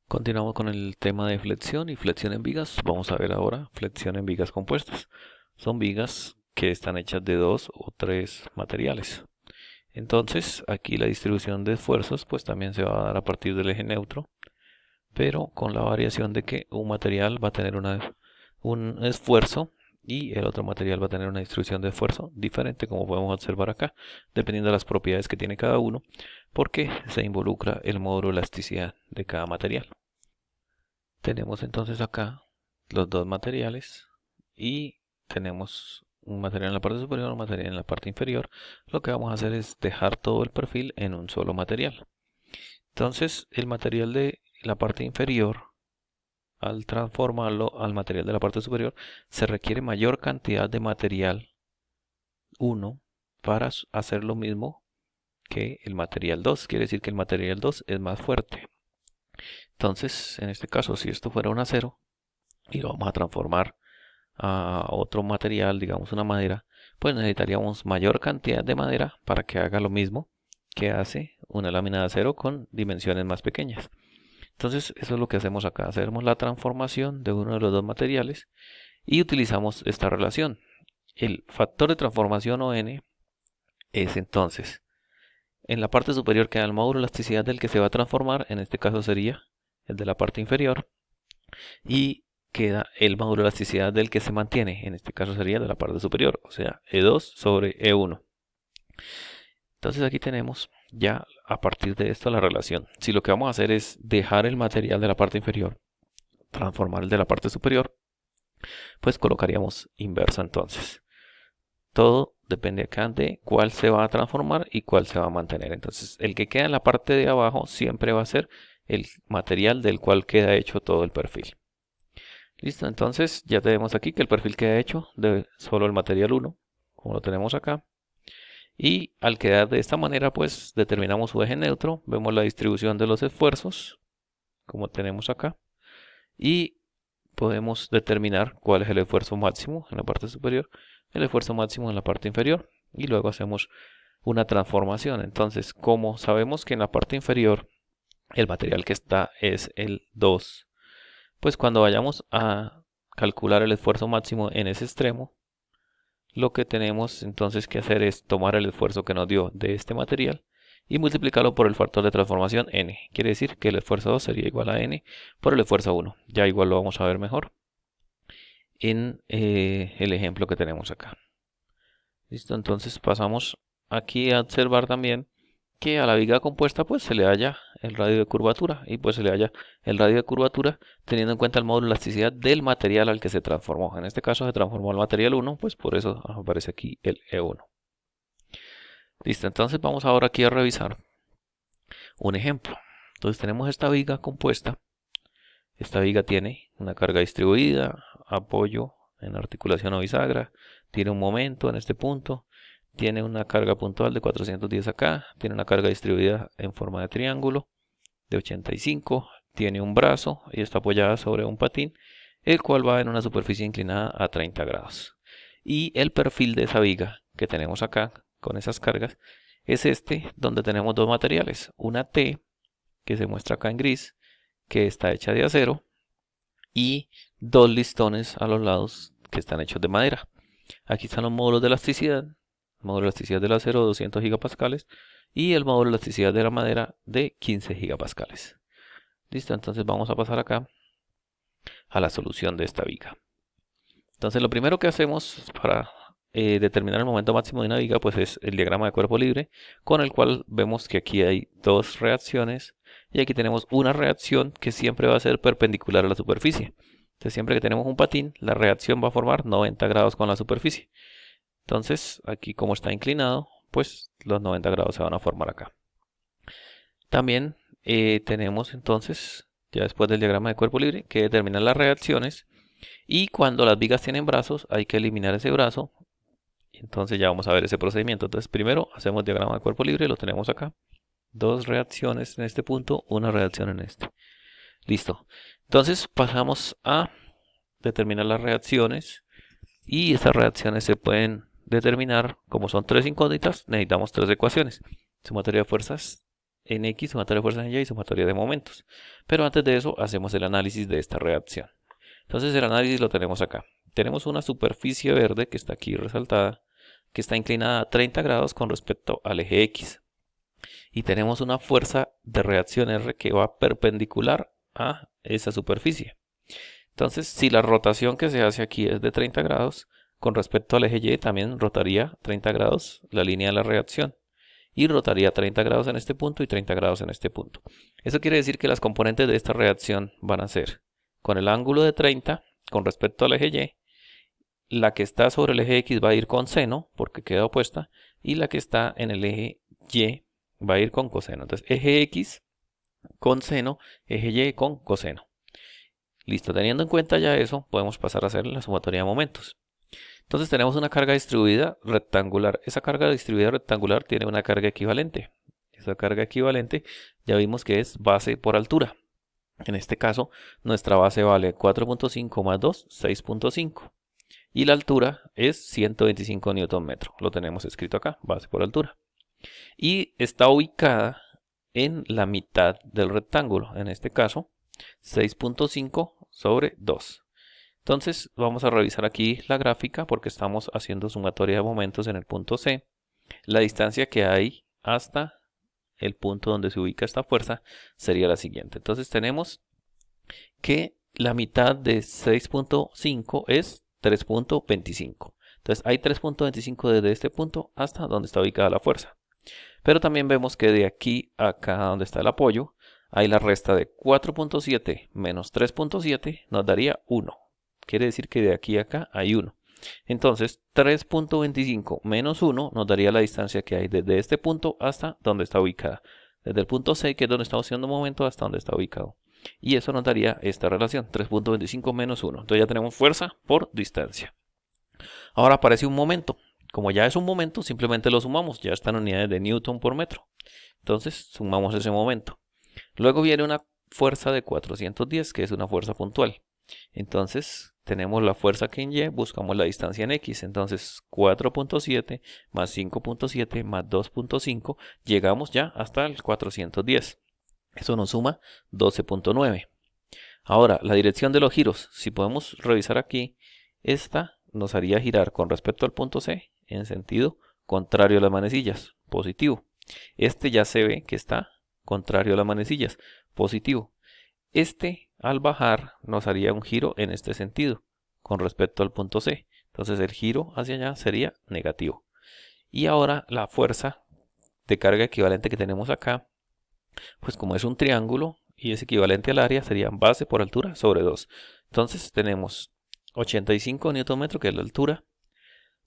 Continuamos con el tema de flexión y flexión en vigas. Vamos a ver ahora flexión en vigas compuestas. Son vigas que están hechas de 2 o 3 materiales. Entonces, aquí la distribución de esfuerzos pues también se va a dar a partir del eje neutro, pero con la variación de que un material va a tener un esfuerzo y el otro material va a tener una distribución de esfuerzo diferente, como podemos observar acá, dependiendo de las propiedades que tiene cada uno, porque se involucra el módulo de elasticidad de cada material. Tenemos entonces acá los dos materiales y tenemos un material en la parte superior y un material en la parte inferior. Lo que vamos a hacer es dejar todo el perfil en un solo material. Entonces el material de la parte inferior, al transformarlo al material de la parte superior, se requiere mayor cantidad de material 1 para hacer lo mismo que el material 2. Quiere decir que el material 2 es más fuerte. Entonces, en este caso, si esto fuera un acero y lo vamos a transformar a otro material, digamos una madera, pues necesitaríamos mayor cantidad de madera para que haga lo mismo que hace una lámina de acero con dimensiones más pequeñas. Entonces, eso es lo que hacemos acá. Hacemos la transformación de uno de los dos materiales y utilizamos esta relación. El factor de transformación o n es entonces, en la parte superior queda el módulo de elasticidad del que se va a transformar, en este caso sería el de la parte inferior, y queda el módulo de elasticidad del que se mantiene, en este caso sería de la parte superior, o sea, E2 sobre E1. Entonces aquí tenemos ya a partir de esto la relación. Si lo que vamos a hacer es dejar el material de la parte inferior, transformar el de la parte superior, pues colocaríamos inverso entonces. Todo depende acá de cuál se va a transformar y cuál se va a mantener. Entonces el que queda en la parte de abajo siempre va a ser el material del cual queda hecho todo el perfil. Listo, entonces ya tenemos aquí que el perfil queda hecho de solo el material 1, como lo tenemos acá. Y al quedar de esta manera, pues determinamos su eje neutro, vemos la distribución de los esfuerzos, como tenemos acá. Y podemos determinar cuál es el esfuerzo máximo en la parte superior, el esfuerzo máximo en la parte inferior. Y luego hacemos una transformación. Entonces, como sabemos que en la parte inferior el material que está es el 2, pues cuando vayamos a calcular el esfuerzo máximo en ese extremo, lo que tenemos entonces que hacer es tomar el esfuerzo que nos dio de este material y multiplicarlo por el factor de transformación n. Quiere decir que el esfuerzo 2 sería igual a n por el esfuerzo 1. Ya igual lo vamos a ver mejor en el ejemplo que tenemos acá. Listo, entonces pasamos aquí a observar también que a la viga compuesta pues se le halla el radio de curvatura y pues se le halla el radio de curvatura teniendo en cuenta el módulo de elasticidad del material al que se transformó. En este caso se transformó al material 1, pues por eso aparece aquí el E1. Listo, entonces vamos ahora aquí a revisar un ejemplo. Entonces tenemos esta viga compuesta. Esta viga tiene una carga distribuida, apoyo en articulación o bisagra, tiene un momento en este punto, tiene una carga puntual de 410 acá, tiene una carga distribuida en forma de triángulo de 85, tiene un brazo y está apoyada sobre un patín, el cual va en una superficie inclinada a 30 grados. Y el perfil de esa viga que tenemos acá con esas cargas es este, donde tenemos dos materiales, una T que se muestra acá en gris, que está hecha de acero, y dos listones a los lados que están hechos de madera. Aquí están los módulos de elasticidad. El módulo de elasticidad del acero 200 gigapascales y el módulo de elasticidad de la madera de 15 gigapascales. Listo, entonces vamos a pasar acá a la solución de esta viga. Entonces lo primero que hacemos para determinar el momento máximo de una viga pues es el diagrama de cuerpo libre, con el cual vemos que aquí hay dos reacciones y aquí tenemos una reacción que siempre va a ser perpendicular a la superficie. Entonces siempre que tenemos un patín, la reacción va a formar 90 grados con la superficie. Entonces aquí como está inclinado, pues los 90 grados se van a formar acá. También tenemos entonces, ya después del diagrama de cuerpo libre, que determinar las reacciones. Y cuando las vigas tienen brazos, hay que eliminar ese brazo. Entonces ya vamos a ver ese procedimiento. Entonces primero hacemos diagrama de cuerpo libre, lo tenemos acá. Dos reacciones en este punto, una reacción en este. Listo. Entonces pasamos a determinar las reacciones. Y estas reacciones se pueden determinar, como son tres incógnitas, necesitamos tres ecuaciones. Sumatoria de fuerzas en X, sumatoria de fuerzas en Y y sumatoria de momentos. Pero antes de eso hacemos el análisis de esta reacción. Entonces el análisis lo tenemos acá. Tenemos una superficie verde que está aquí resaltada, que está inclinada a 30 grados con respecto al eje X. Y tenemos una fuerza de reacción R que va perpendicular a esa superficie. Entonces, si la rotación que se hace aquí es de 30 grados, con respecto al eje Y también rotaría 30 grados la línea de la reacción. Y rotaría 30 grados en este punto y 30 grados en este punto. Eso quiere decir que las componentes de esta reacción van a ser con el ángulo de 30 con respecto al eje Y. La que está sobre el eje X va a ir con seno porque queda opuesta. Y la que está en el eje Y va a ir con coseno. Entonces, eje X con seno, eje Y con coseno. Listo, teniendo en cuenta ya eso, podemos pasar a hacer la sumatoria de momentos. Entonces tenemos una carga distribuida rectangular. Esa carga distribuida rectangular tiene una carga equivalente. Esa carga equivalente ya vimos que es base por altura. En este caso, nuestra base vale 4.5 más 2, 6.5. Y la altura es 125 Nm. Lo tenemos escrito acá, base por altura. Y está ubicada en la mitad del rectángulo. En este caso, 6.5 sobre 2. Entonces vamos a revisar aquí la gráfica porque estamos haciendo sumatoria de momentos en el punto C. La distancia que hay hasta el punto donde se ubica esta fuerza sería la siguiente. Entonces tenemos que la mitad de 6.5 es 3.25. Entonces hay 3.25 desde este punto hasta donde está ubicada la fuerza. Pero también vemos que de aquí a acá donde está el apoyo, hay la resta de 4.7 menos 3.7 nos daría 1. Quiere decir que de aquí a acá hay 1. Entonces 3.25 menos 1 nos daría la distancia que hay desde este punto hasta donde está ubicada. Desde el punto C, que es donde estamos haciendo un momento, hasta donde está ubicado. Y eso nos daría esta relación, 3.25 menos 1. Entonces ya tenemos fuerza por distancia. Ahora aparece un momento. Como ya es un momento, simplemente lo sumamos. Ya está en unidades de Newton por metro. Entonces sumamos ese momento. Luego viene una fuerza de 410, que es una fuerza puntual. Entonces tenemos la fuerza que en Y, buscamos la distancia en X. Entonces 4.7 más 5.7 más 2.5, llegamos ya hasta el 410. Eso nos suma 12.9. Ahora, la dirección de los giros. Si podemos revisar aquí, esta nos haría girar con respecto al punto C en sentido contrario a las manecillas, positivo. Este ya se ve que está contrario a las manecillas, positivo. Este al bajar nos haría un giro en este sentido con respecto al punto C. Entonces el giro hacia allá sería negativo. Y ahora la fuerza de carga equivalente que tenemos acá, pues como es un triángulo y es equivalente al área, sería base por altura sobre 2. Entonces tenemos 85 Nm, que es la altura,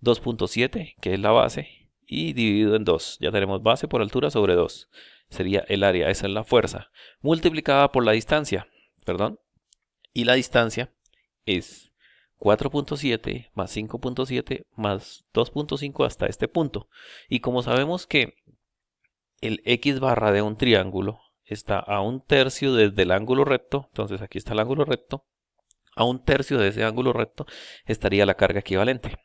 2.7, que es la base, y dividido en 2. Ya tenemos base por altura sobre 2. Sería el área, esa es la fuerza, multiplicada por la distancia, perdón. Y la distancia es 4.7 más 5.7 más 2.5 hasta este punto. Y como sabemos que el x barra de un triángulo está a un tercio desde el ángulo recto, entonces aquí está el ángulo recto, a un tercio de ese ángulo recto estaría la carga equivalente.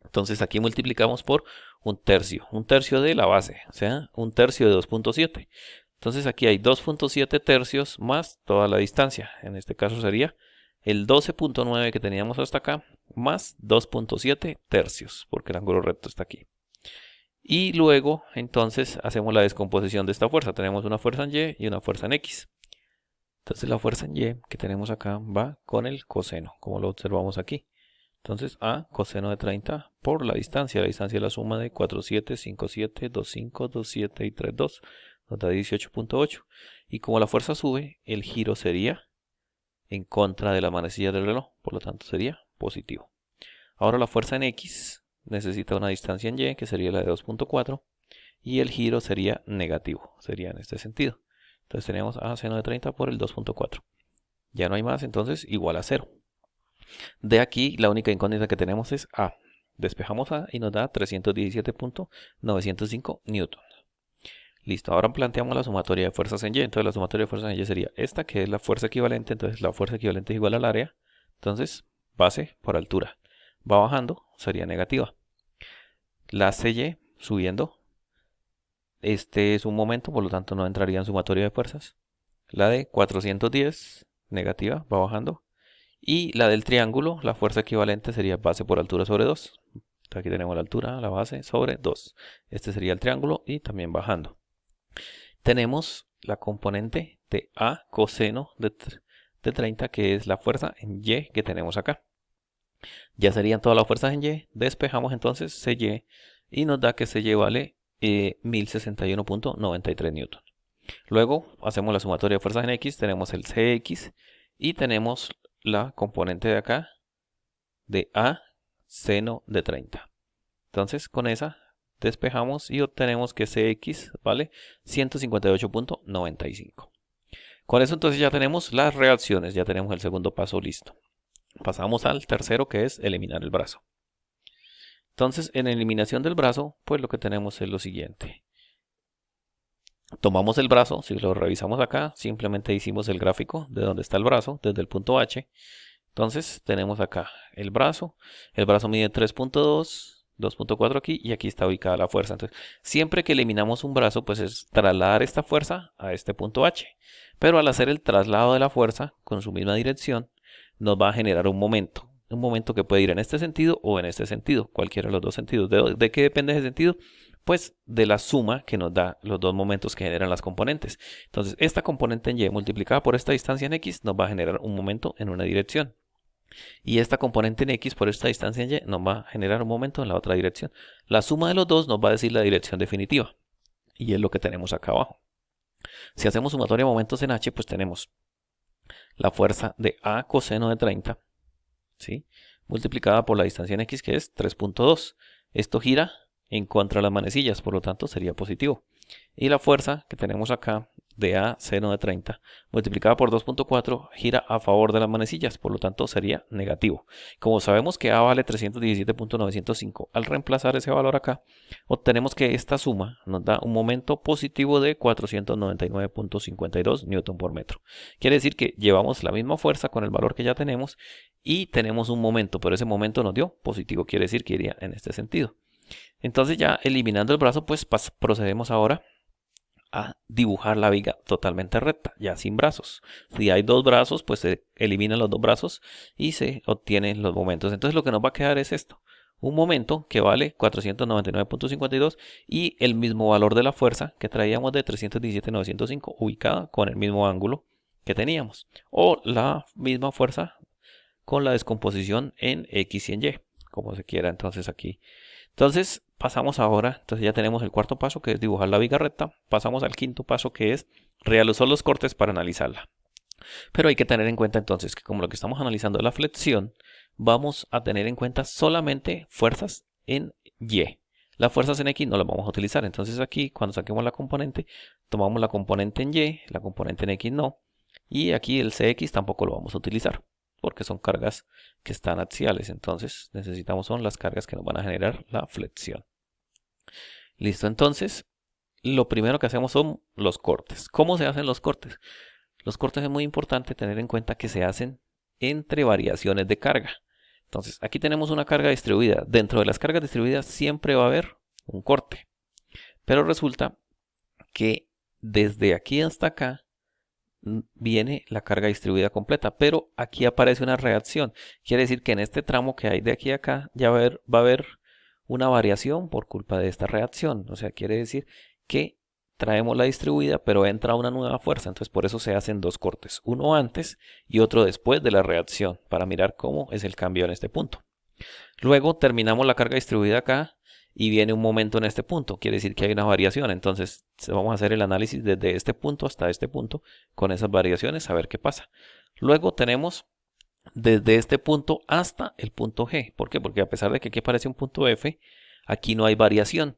Entonces aquí multiplicamos por un tercio de la base, o sea, un tercio de 2.7. Entonces aquí hay 2.7 tercios más toda la distancia. En este caso sería el 12.9 que teníamos hasta acá, más 2.7 tercios, porque el ángulo recto está aquí. Y luego, entonces, hacemos la descomposición de esta fuerza. Tenemos una fuerza en Y y una fuerza en X. Entonces la fuerza en Y que tenemos acá va con el coseno, como lo observamos aquí. Entonces A coseno de 30 por la distancia. La distancia es la suma de 4,7, 5,7, 2,5, 2,7 y 3,2. Nos da 18.8. Y como la fuerza sube, el giro sería en contra de la manecilla del reloj. Por lo tanto sería positivo. Ahora la fuerza en X necesita una distancia en Y, que sería la de 2.4. Y el giro sería negativo. Sería en este sentido. Entonces tenemos A seno de 30 por el 2.4. Ya no hay más, entonces igual a 0. De aquí la única incógnita que tenemos es A. Despejamos A y nos da 317.905 newtons. Listo, ahora planteamos la sumatoria de fuerzas en Y. Entonces la sumatoria de fuerzas en Y sería esta, que es la fuerza equivalente. Entonces la fuerza equivalente es igual al área. Entonces base por altura. Va bajando, sería negativa. La CY subiendo este es un momento, por lo tanto no entraría en sumatoria de fuerzas. La de 410, negativa, va bajando. Y la del triángulo, la fuerza equivalente sería base por altura sobre 2. Aquí tenemos la altura, la base sobre 2. Este sería el triángulo y también bajando. Tenemos la componente de A coseno de 30, que es la fuerza en Y que tenemos acá. Ya serían todas las fuerzas en Y. Despejamos entonces CY y nos da que CY vale 1061.93 newton. Luego hacemos la sumatoria de fuerzas en X, tenemos el CX y tenemos la componente de acá de A seno de 30. Entonces con esa despejamos y obtenemos que CX vale 158.95. Con eso entonces ya tenemos las reacciones, ya tenemos el segundo paso listo. Pasamos al tercero, que es eliminar el brazo. Entonces en eliminación del brazo, pues lo que tenemos es lo siguiente. Tomamos el brazo, si lo revisamos acá, simplemente hicimos el gráfico de donde está el brazo, desde el punto H. Entonces tenemos acá el brazo mide 3.2, 2.4 aquí y aquí está ubicada la fuerza. Entonces siempre que eliminamos un brazo, pues es trasladar esta fuerza a este punto H. Pero al hacer el traslado de la fuerza con su misma dirección, nos va a generar un momento. Un momento que puede ir en este sentido o en este sentido, cualquiera de los dos sentidos. ¿De qué depende ese sentido? Pues de la suma que nos da los dos momentos que generan las componentes. Entonces esta componente en Y multiplicada por esta distancia en X nos va a generar un momento en una dirección. Y esta componente en X por esta distancia en Y nos va a generar un momento en la otra dirección. La suma de los dos nos va a decir la dirección definitiva. Y es lo que tenemos acá abajo. Si hacemos sumatoria de momentos en H, pues tenemos la fuerza de A coseno de 30, ¿sí?, multiplicada por la distancia en X, que es 3.2. Esto gira en contra de las manecillas, por lo tanto sería positivo. Y la fuerza que tenemos acá de A seno de 30 multiplicada por 2.4 gira a favor de las manecillas, por lo tanto sería negativo. Como sabemos que A vale 317.905, al reemplazar ese valor acá, obtenemos que esta suma nos da un momento positivo de 499.52 newton por metro. Quiere decir que llevamos la misma fuerza con el valor que ya tenemos y tenemos un momento, pero ese momento nos dio positivo, quiere decir que iría en este sentido. Entonces ya eliminando el brazo, pues procedemos ahora a dibujar la viga totalmente recta, ya sin brazos. Si hay dos brazos, pues se eliminan los dos brazos y se obtienen los momentos. Entonces lo que nos va a quedar es esto. Un momento que vale 499.52 y el mismo valor de la fuerza que traíamos de 317.905 ubicada con el mismo ángulo que teníamos. O la misma fuerza con la descomposición en X y en Y, como se quiera entonces aquí. Entonces pasamos ahora, entonces ya tenemos el cuarto paso, que es dibujar la viga recta. Pasamos al quinto paso, que es realizar los cortes para analizarla. Pero hay que tener en cuenta entonces que como lo que estamos analizando es la flexión, vamos a tener en cuenta solamente fuerzas en Y. Las fuerzas en X no las vamos a utilizar. Entonces aquí cuando saquemos la componente, tomamos la componente en Y, la componente en X no. Y aquí el CX tampoco lo vamos a utilizar, porque son cargas que están axiales. Entonces necesitamos son las cargas que nos van a generar la flexión. Listo, entonces lo primero que hacemos son los cortes. ¿Cómo se hacen los cortes? Los cortes es muy importante tener en cuenta que se hacen entre variaciones de carga. Entonces aquí tenemos una carga distribuida. Dentro de las cargas distribuidas siempre va a haber un corte. Pero resulta que desde aquí hasta acá viene la carga distribuida completa, pero aquí aparece una reacción. Quiere decir que en este tramo que hay de aquí a acá ya va a haber una variación por culpa de esta reacción. O sea, quiere decir que traemos la distribuida, pero entra una nueva fuerza. Entonces por eso se hacen dos cortes, uno antes y otro después de la reacción, para mirar cómo es el cambio en este punto. Luego terminamos la carga distribuida acá y viene un momento en este punto, quiere decir que hay una variación. Entonces vamos a hacer el análisis desde este punto hasta este punto con esas variaciones, a ver qué pasa. Luego tenemos desde este punto hasta el punto G. ¿Por qué? Porque a pesar de que aquí aparece un punto F, aquí no hay variación.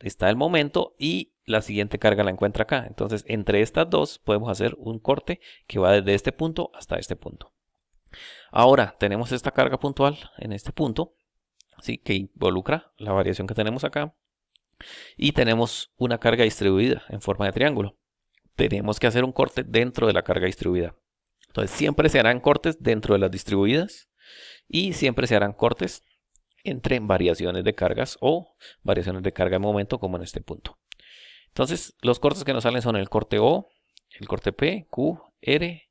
Está el momento y la siguiente carga la encuentra acá. Entonces entre estas dos podemos hacer un corte que va desde este punto hasta este punto. Ahora tenemos esta carga puntual en este punto, ¿sí?, que involucra la variación que tenemos acá. Y tenemos una carga distribuida en forma de triángulo. Tenemos que hacer un corte dentro de la carga distribuida. Entonces siempre se harán cortes dentro de las distribuidas y siempre se harán cortes entre variaciones de cargas o variaciones de carga de momento, como en este punto. Entonces, los cortes que nos salen son el corte O, el corte P, Q, R